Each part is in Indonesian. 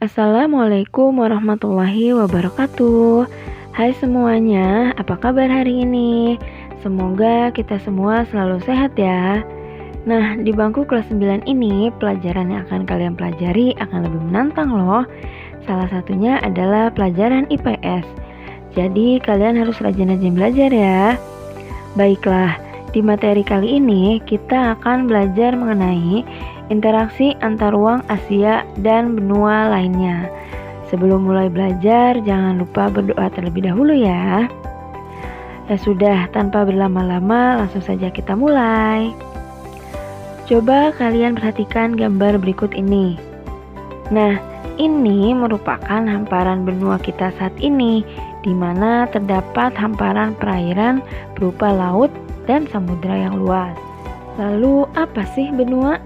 Assalamualaikum warahmatullahi wabarakatuh. Hai semuanya, apa kabar hari ini? Semoga kita semua selalu sehat ya. Nah, di bangku kelas 9 ini, pelajaran yang akan kalian pelajari akan lebih menantang loh. Salah satunya adalah pelajaran IPS. Jadi, kalian harus rajin-rajin belajar ya. Baiklah, di materi kali ini kita akan belajar mengenai interaksi antar ruang Asia dan benua lainnya. Sebelum mulai belajar, jangan lupa berdoa terlebih dahulu ya. Ya sudah, tanpa berlama-lama langsung saja kita mulai. Coba kalian perhatikan gambar berikut ini. Nah, ini merupakan hamparan benua kita saat ini, di mana terdapat hamparan perairan berupa laut dan samudera yang luas. Lalu apa sih benua?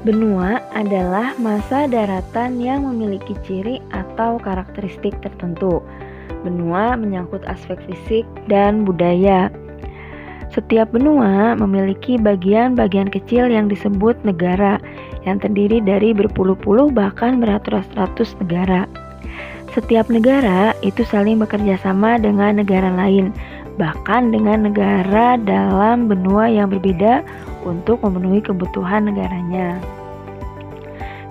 Benua adalah massa daratan yang memiliki ciri atau karakteristik tertentu. Benua menyangkut aspek fisik dan budaya. Setiap benua memiliki bagian-bagian kecil yang disebut negara, yang terdiri dari berpuluh-puluh bahkan beratus-ratus negara. Setiap negara itu saling bekerja sama dengan negara lain, bahkan dengan negara dalam benua yang berbeda untuk memenuhi kebutuhan negaranya.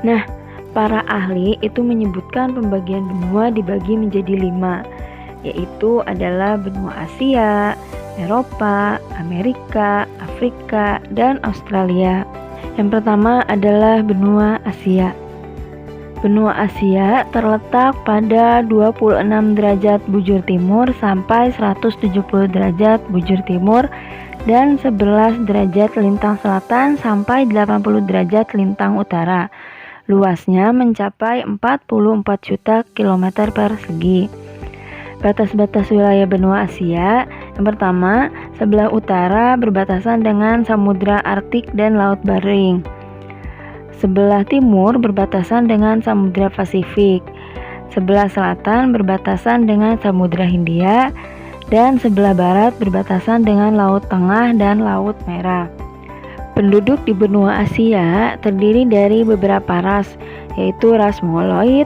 Nah, para ahli itu menyebutkan pembagian benua dibagi menjadi 5, yaitu adalah benua Asia, Eropa, Amerika, Afrika, dan Australia. Yang pertama adalah benua Asia. Benua Asia terletak pada 26 derajat bujur timur sampai 170 derajat bujur timur dan 11 derajat lintang selatan sampai 80 derajat lintang utara. Luasnya mencapai 44 juta kilometer persegi. Batas-batas wilayah benua Asia, yang pertama, sebelah utara berbatasan dengan Samudra Arktik dan Laut Bering. Sebelah timur berbatasan dengan Samudra Pasifik. Sebelah selatan berbatasan dengan Samudra Hindia, dan sebelah barat berbatasan dengan Laut Tengah dan Laut Merah. Penduduk di benua Asia terdiri dari beberapa ras, yaitu ras Mongoloid,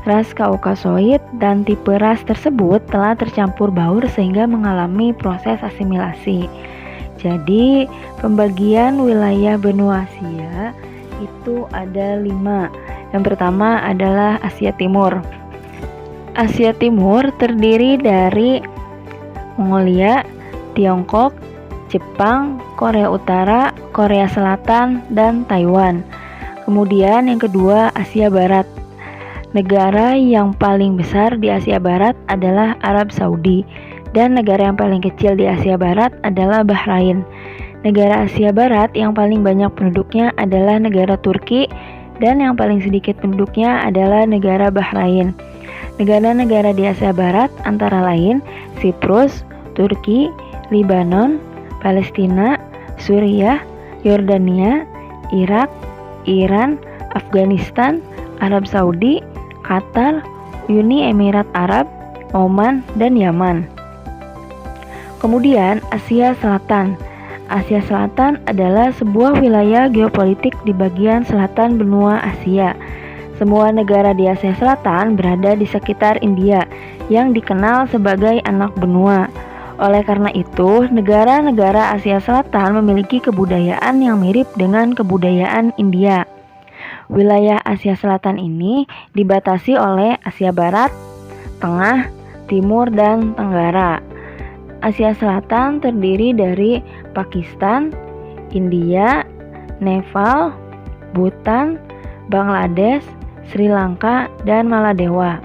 ras Kaukasoid, dan tipe ras tersebut telah tercampur baur sehingga mengalami proses asimilasi. Jadi, pembagian wilayah benua Asia itu ada 5. Yang pertama adalah Asia Timur. Asia Timur terdiri dari Mongolia, Tiongkok, Jepang, Korea Utara, Korea Selatan, dan Taiwan. Kemudian yang kedua, Asia Barat. Negara yang paling besar di Asia Barat adalah Arab Saudi, dan negara yang paling kecil di Asia Barat adalah Bahrain. Negara Asia Barat yang paling banyak penduduknya adalah negara Turki, dan yang paling sedikit penduduknya adalah negara Bahrain. Negara-negara di Asia Barat antara lain Siprus, Turki, Libanon, Palestina, Suriah, Yordania, Irak, Iran, Afghanistan, Arab Saudi, Qatar, Uni Emirat Arab, Oman, dan Yaman. Kemudian Asia Selatan. Asia Selatan adalah sebuah wilayah geopolitik di bagian selatan benua Asia. Semua negara di Asia Selatan berada di sekitar India yang dikenal sebagai anak benua. Oleh karena itu, negara-negara Asia Selatan memiliki kebudayaan yang mirip dengan kebudayaan India. Wilayah Asia Selatan ini dibatasi oleh Asia Barat, Tengah, Timur, dan Tenggara. Asia Selatan terdiri dari Pakistan, India, Nepal, Bhutan, Bangladesh, Sri Lanka, dan Maladewa.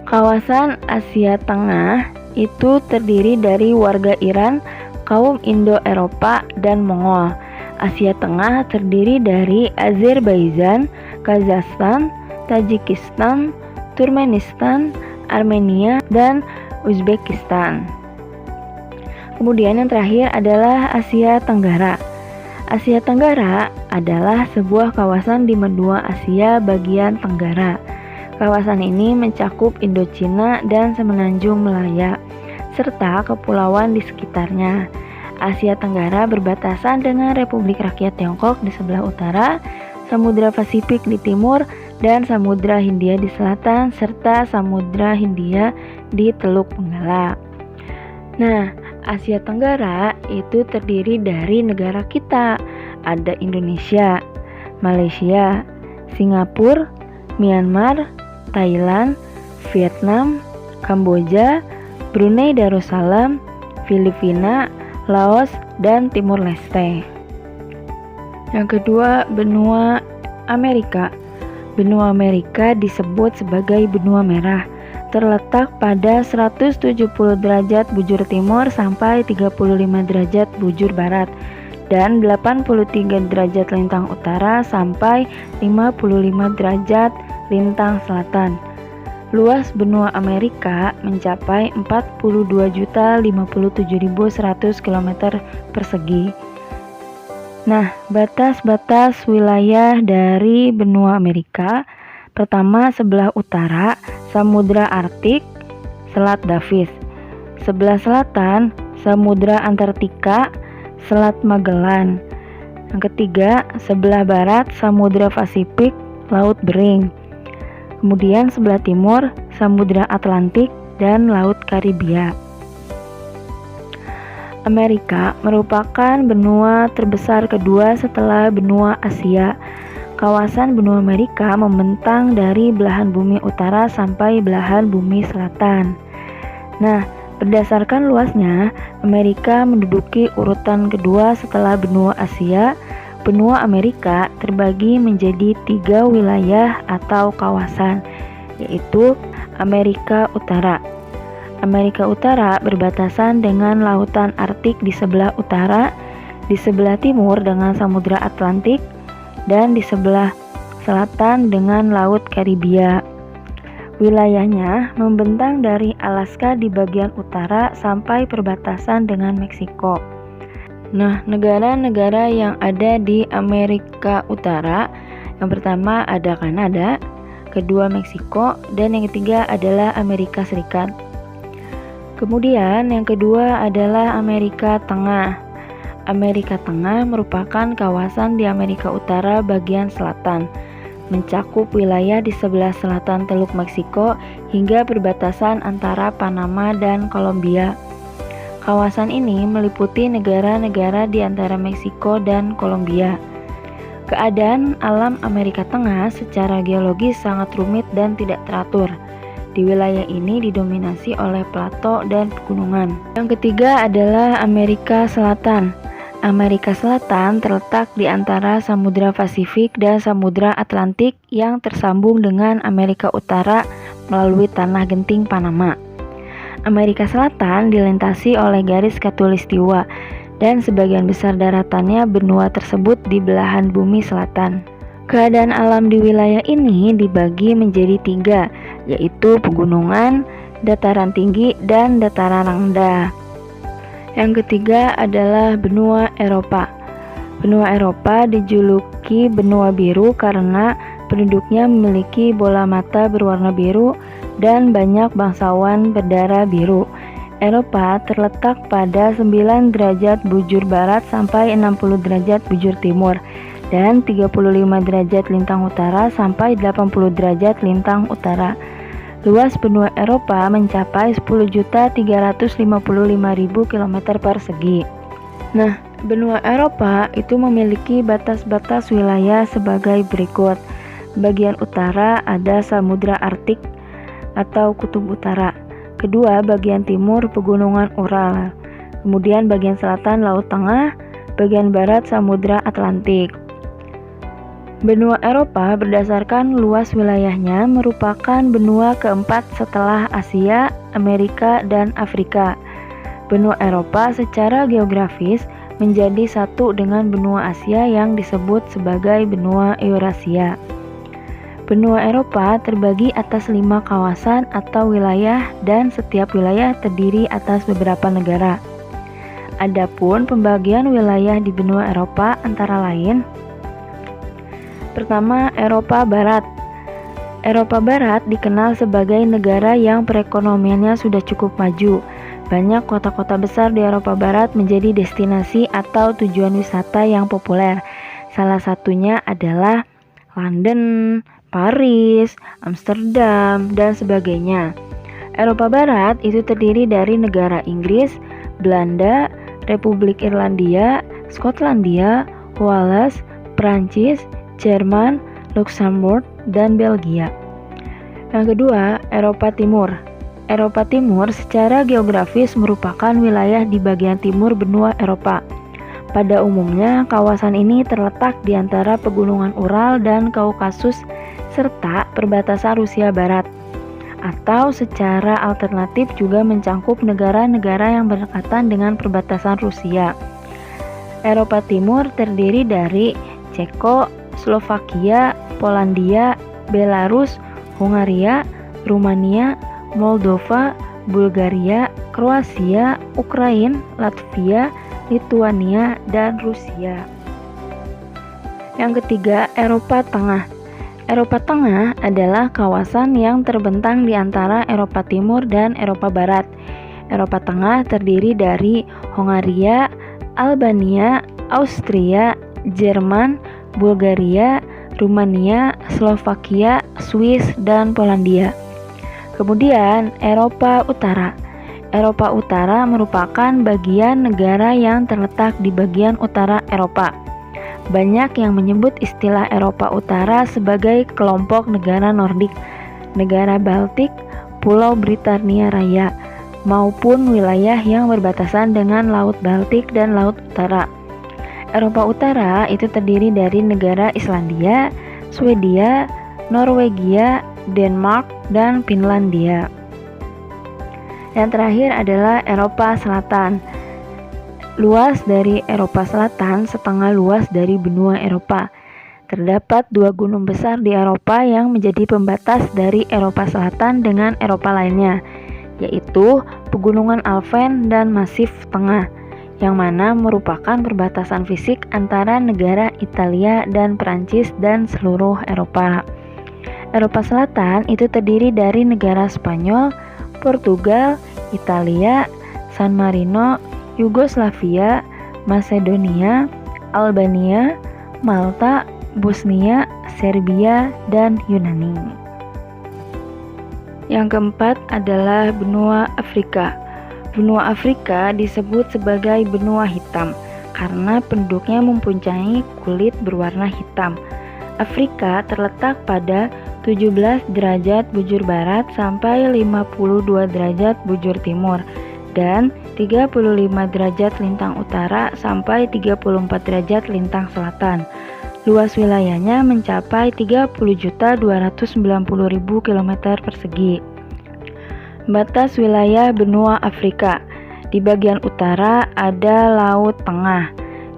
Kawasan Asia Tengah itu terdiri dari warga Iran, kaum Indo-Eropa, dan Mongol. Asia Tengah terdiri dari Azerbaijan, Kazakhstan, Tajikistan, Turkmenistan, Armenia, dan Uzbekistan. Kemudian yang terakhir adalah Asia Tenggara. Asia Tenggara adalah sebuah kawasan di benua Asia bagian Tenggara. Kawasan ini mencakup Indochina dan Semenanjung Malaya, serta kepulauan di sekitarnya. Asia Tenggara berbatasan dengan Republik Rakyat Tiongkok di sebelah utara, Samudra Pasifik di timur, dan Samudra Hindia di selatan, serta Samudra Hindia di Teluk Benggala. Nah, Asia Tenggara itu terdiri dari negara kita. Ada Indonesia, Malaysia, Singapura, Myanmar, Thailand, Vietnam, Kamboja, Brunei Darussalam, Filipina, Laos, dan Timur Leste. Yang kedua, benua Amerika. Benua Amerika disebut sebagai benua merah, terletak pada 170 derajat bujur timur sampai 35 derajat bujur barat dan 83 derajat lintang utara sampai 55 derajat lintang selatan. Luas benua Amerika mencapai 42.057.100 km persegi. Nah, batas-batas wilayah dari benua Amerika. Pertama, sebelah utara, Samudra Arktik, Selat Davis. Sebelah selatan, Samudra Antartika, Selat Magellan. Yang ketiga, sebelah barat, Samudra Pasifik, Laut Bering. Kemudian sebelah timur, Samudra Atlantik dan Laut Karibia. Amerika merupakan benua terbesar kedua setelah benua Asia. Kawasan benua Amerika membentang dari belahan bumi utara sampai belahan bumi selatan. Nah, berdasarkan luasnya, Amerika menduduki urutan kedua setelah benua Asia. Benua Amerika terbagi menjadi 3 wilayah atau kawasan, yaitu Amerika Utara. Amerika Utara berbatasan dengan Lautan Arktik di sebelah utara, di sebelah timur dengan Samudra Atlantik, dan di sebelah selatan dengan Laut Karibia. Wilayahnya membentang dari Alaska di bagian utara sampai perbatasan dengan Meksiko. Nah, negara-negara yang ada di Amerika Utara, yang pertama ada Kanada, kedua Meksiko, dan yang ketiga adalah Amerika Serikat. Kemudian yang kedua adalah Amerika Tengah. Amerika Tengah merupakan kawasan di Amerika Utara bagian selatan, mencakup wilayah di sebelah selatan Teluk Meksiko hingga perbatasan antara Panama dan Kolombia. Kawasan ini meliputi negara-negara di antara Meksiko dan Kolombia. Keadaan alam Amerika Tengah secara geologis sangat rumit dan tidak teratur. Di wilayah ini didominasi oleh plato dan pegunungan. Yang ketiga adalah Amerika Selatan. Amerika Selatan terletak di antara Samudra Pasifik dan Samudra Atlantik yang tersambung dengan Amerika Utara melalui tanah genting Panama. Amerika Selatan dilintasi oleh garis khatulistiwa dan sebagian besar daratannya benua tersebut di belahan bumi selatan. Keadaan alam di wilayah ini dibagi menjadi 3, yaitu pegunungan, dataran tinggi, dan dataran rendah. Yang ketiga adalah benua Eropa. Benua Eropa dijuluki benua biru karena penduduknya memiliki bola mata berwarna biru dan banyak bangsawan berdarah biru. Eropa terletak pada 9 derajat bujur barat sampai 60 derajat bujur timur dan 35 derajat lintang utara sampai 80 derajat lintang utara. Luas benua Eropa mencapai 10.355.000 km persegi. Nah, benua Eropa itu memiliki batas-batas wilayah sebagai berikut. Bagian utara ada Samudra Arktik atau Kutub Utara. Kedua, bagian timur Pegunungan Ural. Kemudian bagian selatan Laut Tengah, bagian barat Samudra Atlantik. Benua Eropa berdasarkan luas wilayahnya merupakan benua keempat setelah Asia, Amerika, dan Afrika. Benua Eropa secara geografis menjadi satu dengan benua Asia yang disebut sebagai benua Eurasia. Benua Eropa terbagi atas 5 kawasan atau wilayah dan setiap wilayah terdiri atas beberapa negara. Adapun pembagian wilayah di benua Eropa antara lain: pertama, Eropa Barat. Eropa Barat dikenal sebagai negara yang perekonomiannya sudah cukup maju. Banyak kota-kota besar di Eropa Barat menjadi destinasi atau tujuan wisata yang populer. Salah satunya adalah London, Paris, Amsterdam, dan sebagainya. Eropa Barat itu terdiri dari negara Inggris, Belanda, Republik Irlandia, Skotlandia, Wales, Prancis, Jerman, Luxembourg, dan Belgia. Yang kedua, Eropa Timur. Eropa Timur secara geografis merupakan wilayah di bagian timur benua Eropa. Pada umumnya, kawasan ini terletak di antara pegunungan Ural dan Kaukasus serta perbatasan Rusia Barat. Atau secara alternatif juga mencangkup negara-negara yang berdekatan dengan perbatasan Rusia. Eropa Timur terdiri dari Ceko, Slovakia, Polandia, Belarus, Hungaria, Rumania, Moldova, Bulgaria, Kroasia, Ukraina, Latvia, Lituania, dan Rusia. Yang ketiga, Eropa Tengah. Eropa Tengah adalah kawasan yang terbentang di antara Eropa Timur dan Eropa Barat. Eropa Tengah terdiri dari Hongaria, Albania, Austria, Jerman, Bulgaria, Rumania, Slovakia, Swiss, dan Polandia. Kemudian Eropa Utara. Eropa Utara merupakan bagian negara yang terletak di bagian utara Eropa. Banyak yang menyebut istilah Eropa Utara sebagai kelompok negara Nordik, negara Baltik, Pulau Britania Raya, maupun wilayah yang berbatasan dengan Laut Baltik dan Laut Utara. Eropa Utara itu terdiri dari negara Islandia, Swedia, Norwegia, Denmark, dan Finlandia. Yang terakhir adalah Eropa Selatan. Luas dari Eropa Selatan setengah luas dari benua Eropa. Terdapat 2 gunung besar di Eropa yang menjadi pembatas dari Eropa Selatan dengan Eropa lainnya, yaitu Pegunungan Alpen dan Masif Tengah, yang mana merupakan perbatasan fisik antara negara Italia dan Perancis dan seluruh Eropa. Eropa Selatan itu terdiri dari negara Spanyol, Portugal, Italia, San Marino, Yugoslavia, Macedonia, Albania, Malta, Bosnia, Serbia, dan Yunani. Yang keempat adalah benua Afrika. Benua Afrika disebut sebagai benua hitam karena penduduknya mempunyai kulit berwarna hitam. Afrika terletak pada 17 derajat bujur barat sampai 52 derajat bujur timur dan 35 derajat lintang utara sampai 34 derajat lintang selatan. Luas wilayahnya mencapai 30.290.000 km persegi. Batas wilayah benua Afrika. Di bagian utara ada Laut Tengah.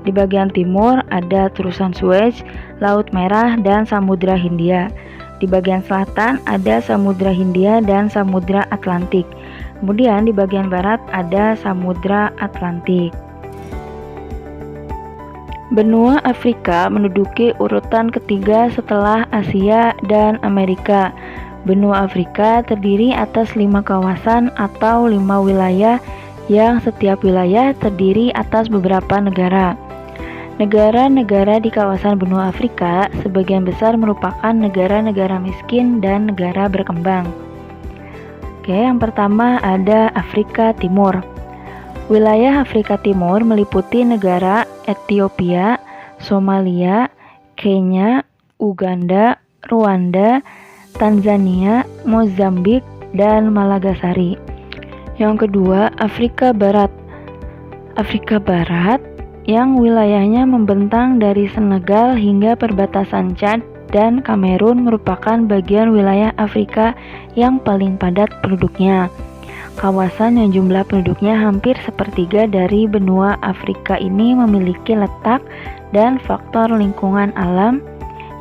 Di bagian timur ada terusan Suez, Laut Merah, dan Samudra Hindia. Di bagian selatan ada Samudra Hindia dan Samudra Atlantik. Kemudian di bagian barat ada Samudra Atlantik. Benua Afrika menduduki urutan ketiga setelah Asia dan Amerika. Benua Afrika terdiri atas 5 kawasan atau 5 wilayah yang setiap wilayah terdiri atas beberapa negara. Negara-negara di kawasan benua Afrika sebagian besar merupakan negara-negara miskin dan negara berkembang. Oke, yang pertama ada Afrika Timur. Wilayah Afrika Timur meliputi negara Ethiopia, Somalia, Kenya, Uganda, Rwanda, Tanzania, Mozambik, dan Malagasy. Yang kedua, Afrika Barat. Afrika Barat yang wilayahnya membentang dari Senegal hingga perbatasan Chad dan Kamerun merupakan bagian wilayah Afrika yang paling padat penduduknya. Kawasan yang jumlah penduduknya hampir sepertiga dari benua Afrika ini memiliki letak dan faktor lingkungan alam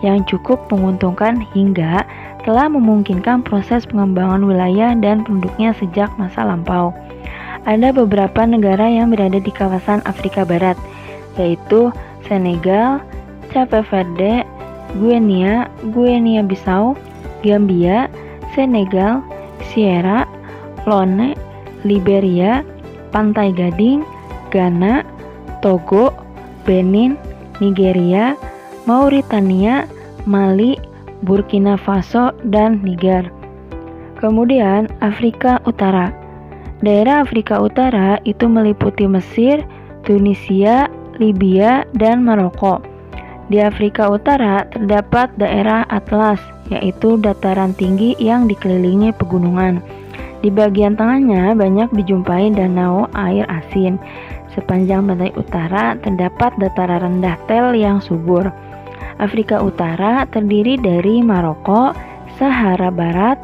yang cukup menguntungkan hingga telah memungkinkan proses pengembangan wilayah dan penduduknya sejak masa lampau. Ada beberapa negara yang berada di kawasan Afrika Barat, yaitu Senegal, Cape Verde, Guinea Bissau, Gambia, Senegal, Sierra Leone, Liberia, Pantai Gading, Ghana, Togo, Benin, Nigeria, Mauritania, Mali, Burkina Faso, dan Niger. Kemudian Afrika Utara. Daerah Afrika Utara itu meliputi Mesir, Tunisia, Libya, dan Maroko. Di Afrika Utara terdapat daerah Atlas, yaitu dataran tinggi yang dikelilingi pegunungan. Di bagian tengahnya banyak dijumpai danau air asin. Sepanjang pantai utara terdapat dataran rendah tel yang subur. Afrika Utara terdiri dari Maroko, Sahara Barat,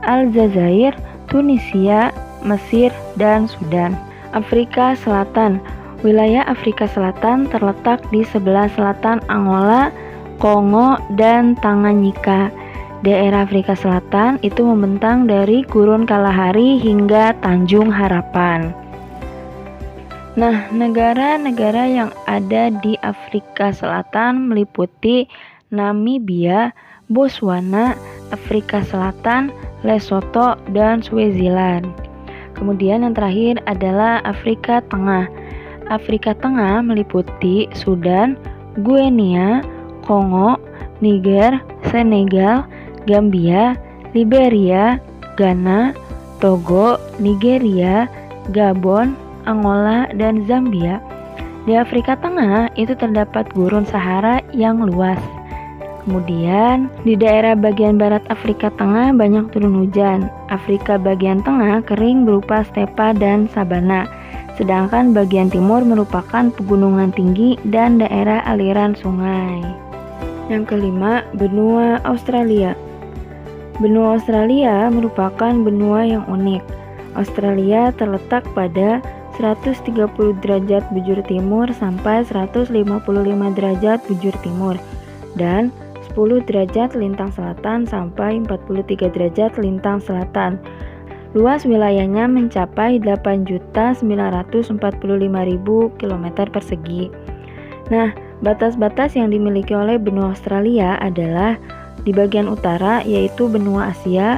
Aljazair, Tunisia, Mesir, dan Sudan. Afrika Selatan. Wilayah Afrika Selatan terletak di sebelah selatan Angola, Kongo, dan Tanganyika. Daerah Afrika Selatan itu membentang dari Gurun Kalahari hingga Tanjung Harapan. Nah, negara-negara yang ada di Afrika Selatan meliputi Namibia, Botswana, Afrika Selatan, Lesotho, dan Swaziland. Kemudian yang terakhir adalah Afrika Tengah. Afrika Tengah meliputi Sudan, Guinea, Kongo, Niger, Senegal, Gambia, Liberia, Ghana, Togo, Nigeria, Gabon, Angola, dan Zambia. Di Afrika Tengah itu terdapat gurun Sahara yang luas. Kemudian di daerah bagian barat Afrika Tengah banyak turun hujan. Afrika bagian tengah kering berupa stepa dan sabana. Sedangkan bagian timur merupakan pegunungan tinggi dan daerah aliran sungai. Yang kelima, benua Australia. Benua Australia merupakan benua yang unik. Australia terletak pada 130 derajat bujur timur sampai 155 derajat bujur timur dan 10 derajat lintang selatan sampai 43 derajat lintang selatan. Luas wilayahnya mencapai 8.945.000 km persegi. Nah, batas-batas yang dimiliki oleh benua Australia adalah di bagian utara yaitu benua Asia,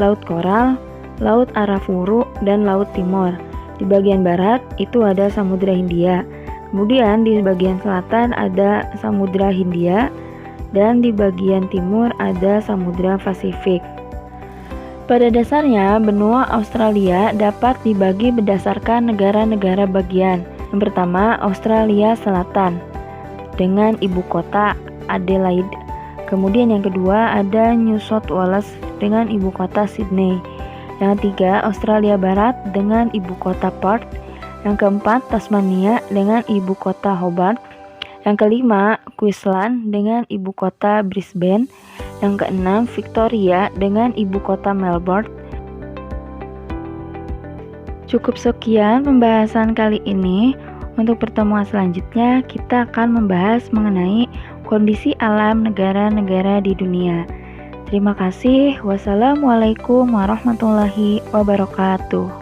Laut Koral, Laut Arafuru, dan Laut Timur. Di bagian barat itu ada Samudra Hindia. Kemudian di bagian selatan ada Samudra Hindia dan di bagian timur ada Samudra Pasifik. Pada dasarnya, benua Australia dapat dibagi berdasarkan negara-negara bagian. Yang pertama, Australia Selatan dengan ibu kota Adelaide. Kemudian yang kedua ada New South Wales dengan ibu kota Sydney. Yang ketiga, Australia Barat dengan ibu kota Perth. Yang keempat, Tasmania dengan ibu kota Hobart. Yang kelima, Queensland dengan ibu kota Brisbane. Yang keenam, Victoria dengan ibu kota Melbourne. Cukup sekian pembahasan kali ini. Untuk pertemuan selanjutnya, kita akan membahas mengenai kondisi alam negara-negara di dunia. Terima kasih. Wassalamualaikum warahmatullahi wabarakatuh.